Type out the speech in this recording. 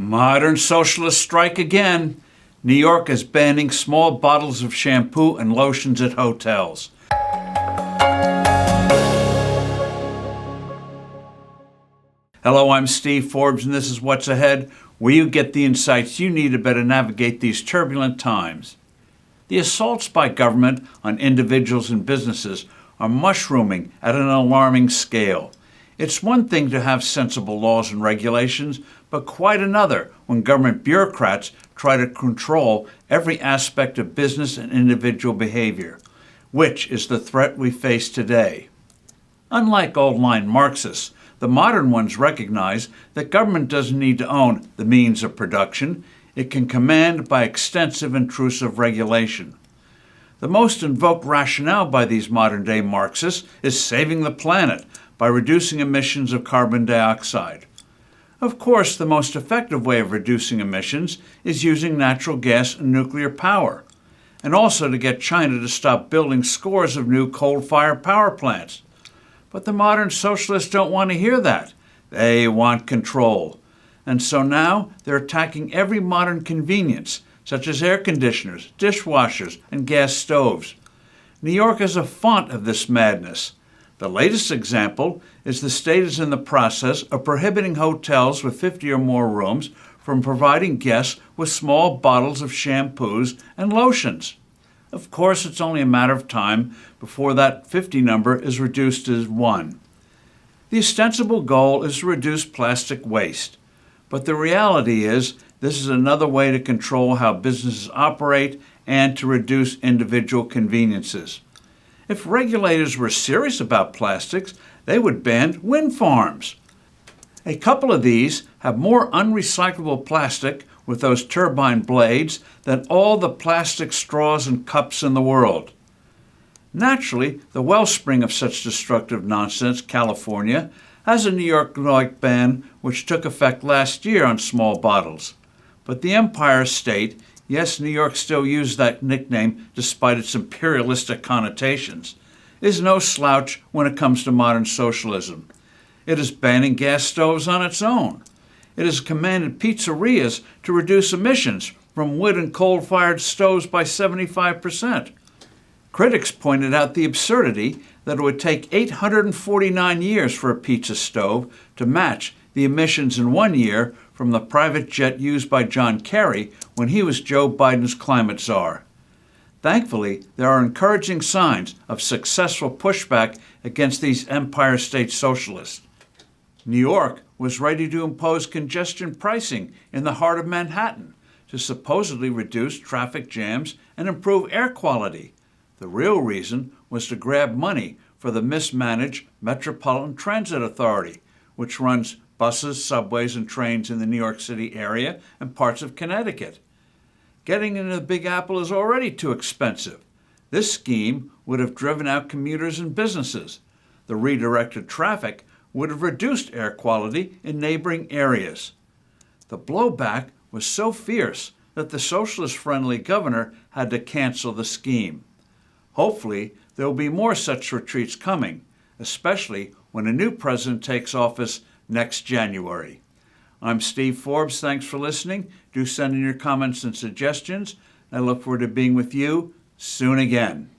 Modern socialists strike again. New York is banning small bottles of shampoo and lotions at hotels. Hello, I'm Steve Forbes, and this is What's Ahead, where you get the insights you need to better navigate these turbulent times. The assaults by government on individuals and businesses are mushrooming at an alarming scale. It's one thing to have sensible laws and regulations, but quite another when government bureaucrats try to control every aspect of business and individual behavior, which is the threat we face today. Unlike old-line Marxists, the modern ones recognize that government doesn't need to own the means of production. It can command by extensive intrusive regulation. The most invoked rationale by these modern-day Marxists is saving the planet by reducing emissions of carbon dioxide. Of course, the most effective way of reducing emissions is using natural gas and nuclear power, and also to get China to stop building scores of new coal-fired power plants. But the modern socialists don't want to hear that. They want control. And so now they're attacking every modern convenience, such as air conditioners, dishwashers, and gas stoves. New York is a font of this madness. The latest example is the state is in the process of prohibiting hotels with 50 or more rooms from providing guests with small bottles of shampoos and lotions. Of course, it's only a matter of time before that 50 number is reduced to 1. The ostensible goal is to reduce plastic waste, but the reality is this is another way to control how businesses operate and to reduce individual conveniences. If regulators were serious about plastics, they would ban wind farms. A couple of these have more unrecyclable plastic with those turbine blades than all the plastic straws and cups in the world. Naturally, the wellspring of such destructive nonsense, California, has a New York-like ban which took effect last year on small bottles. But the Empire State, yes, New York still uses that nickname despite its imperialistic connotations, is no slouch when it comes to modern socialism. It is banning gas stoves on its own. It has commanded pizzerias to reduce emissions from wood and coal-fired stoves by 75%. Critics pointed out the absurdity that it would take 849 years for a pizza stove to match the emissions in 1 year from the private jet used by John Kerry when he was Joe Biden's climate czar. Thankfully, there are encouraging signs of successful pushback against these Empire State socialists. New York was ready to impose congestion pricing in the heart of Manhattan to supposedly reduce traffic jams and improve air quality. The real reason was to grab money for the mismanaged Metropolitan Transit Authority, which runs buses, subways, and trains in the New York City area and parts of Connecticut. Getting into the Big Apple is already too expensive. This scheme would have driven out commuters and businesses. The redirected traffic would have reduced air quality in neighboring areas. The blowback was so fierce that the socialist-friendly governor had to cancel the scheme. Hopefully, there will be more such retreats coming, especially when a new president takes office next January. I'm Steve Forbes. Thanks for listening. Do send in your comments and suggestions. I look forward to being with you soon again.